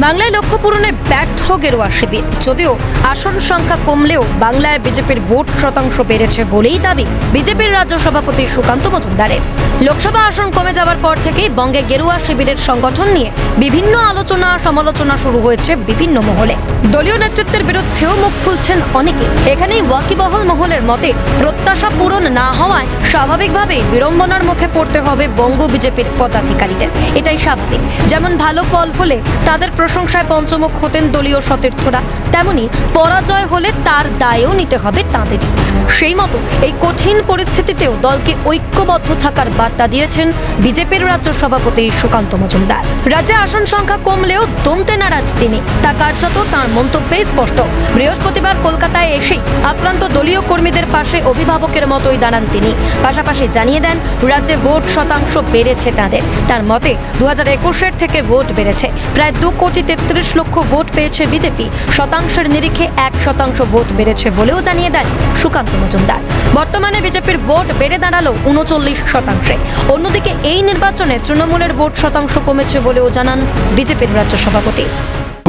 বাংলায় লক্ষ্য পূরণে ব্যর্থ গেরুয়া শিবির। যদিও আসন সংখ্যা কমলেও বাংলায় বিজেপির ভোট শতাংশ বেড়েছে বলেই দাবি বিজেপির রাজ্য সভাপতি সুকান্ত মজুমদারের। লোকসভা আসন কমে যাওয়ার পর থেকেই বঙ্গে গেরুয়া শিবিরের সংগঠন নিয়ে বিভিন্ন আলোচনা সমালোচনা শুরু হয়েছে বিভিন্ন মহলে। দলীয় নেতৃত্বের বিরুদ্ধেও মুখ খুলছেন অনেকে। এখানেই ওয়াকিবহল মহলের মতে প্রত্যাশা পূরণ না হওয়ায় স্বাভাবিকভাবেই বিড়ম্বনার মুখে পড়তে হবে বঙ্গ বিজেপির পদাধিকারীদের। এটাই স্বাভাবিক। যেমন ভালো ফল হলে তাদের প্রশংসায় পঞ্চমুখ হতেন দলীয় সতীর্থরা, তেমনি পরাজয় হলে তার দায়ও নিতে হবে তাদেরই। সেই মতো এই কঠিন পরিস্থিতিতেও দলকে ঐক্যবদ্ধ থাকার বার্তা দিয়েছেন বিজেপির রাজ্য সভাপতি সুকান্ত মজুমদার। রাজ্যে আসন সংখ্যা কমলেও দমতে নারাজ তিনি, তা কার্যত তাঁর মন্তব্যে স্পষ্ট। বৃহস্পতিবার কলকাতায় এসেই আক্রান্ত দলীয় কর্মীদের পাশে অভিভাবকের মতোই দাঁড়ান তিনি। পাশাপাশি জানিয়ে দেন রাজ্যে ভোট শতাংশ বেড়েছে তাদের। তার মতে 2021-এর থেকে ভোট বেড়েছে। প্রায় 2,33,00,000 ভোট পেয়েছে বিজেপি। শতাংশের নিরিখে 1% ভোট বেড়েছে বলেও জানিয়ে দেন সুকান্ত মজুমদার। বর্তমানে বিজেপির ভোট বেড়ে দাঁড়ালো 39%। অন্যদিকে এই নির্বাচনে তৃণমূলের ভোট শতাংশ কমেছে বলেও জানান বিজেপির রাজ্য সভাপতি।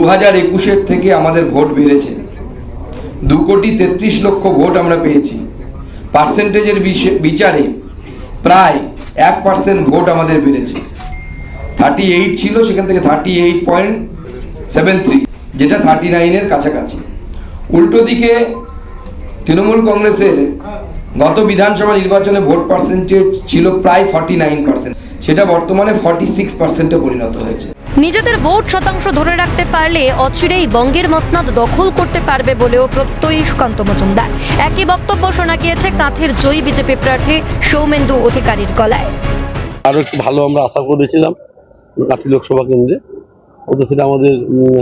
2021-এর থেকে আমাদের ভোট বেড়েছে। 2,33,00,000 ভোট আমরা পেয়েছি। পার্সেন্টেজের বিচারে প্রায় 1% ভোট আমাদের বেড়েছে। 38 ছিল, সেখান থেকে 38.73, যেটা 39-এর কাছাকাছি। উল্টো দিকে তৃণমূল কংগ্রেসের গত বিধানসভা নির্বাচনে ভোট পার্সেন্টেজ ছিল প্রায় 49%, সেটা বর্তমানে 46%-এ পরিণত হয়েছে। নিজেদের ভোট শতাংশ ধরে রাখতে পারলে অচিরেই বঙ্গের মসনদ দখল করতে পারবে বলেও প্রত্যয়ী সুকান্ত মজুমদার। একই বক্তব্য শোনা গিয়েছে কাঁথের জয়ী বিজেপি প্রার্থী সৌমেন্দু অধিকারীর গলায়। আরো একটু ভালো আমরা আশা করেছিলাম কাঁথি লোকসভা কেন্দ্রে, তো সেটা আমাদের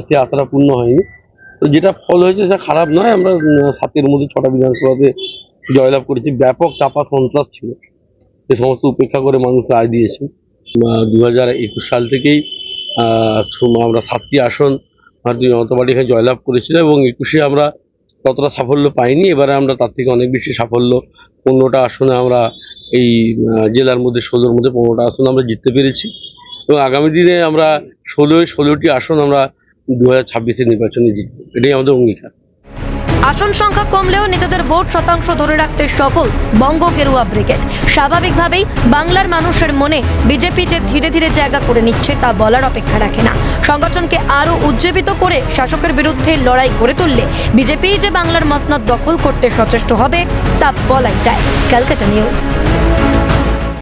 সে আশাটা পূর্ণ হয়নি। তো যেটা ফল হয়েছে সেটা খারাপ নয়। আমরা 7-এর মধ্যে 6টা বিধানসভাতে জয়লাভ করেছি। ব্যাপক চাপা সন্ত্রাস ছিল, সে সমস্ত উপেক্ষা করে মানুষ রায় দিয়েছে। 2021 সাল থেকেই আমরা 7টি আসন ভারতীয় জনতা পার্টি এখানে জয়লাভ করেছিল এবং 21-এ আমরা ততটা সাফল্য পাইনি। এবারে আমরা তার থেকে অনেক বেশি সাফল্য, 15টা আসনে আমরা এই জেলার মধ্যে 16-র মধ্যে 15টা আসন আমরা জিততে পেরেছি এবং আগামী দিনে আমরা 16টি আসন আমরা 2026-এর নির্বাচনে জিতব, এটাই আমাদের অঙ্গীকার। আসন সংখ্যা কমলেও নিজেদের ভোট শতাংশ ধরে রাখতে সফল বঙ্গ গেরুয়া ব্রিগেড। স্বাভাবিকভাবেই বাংলার মানুষের মনে বিজেপি যে ধীরে ধীরে জায়গা করে নিচ্ছে তা বলার অপেক্ষা রাখে না। সংগঠনকে আরও উজ্জীবিত করে শাসকের বিরুদ্ধে লড়াই করে তুললে বিজেপি যে বাংলার মসনদ দখল করতে সচেষ্ট হবে তা বলাই যায়। ক্যালকাটা নিউজ।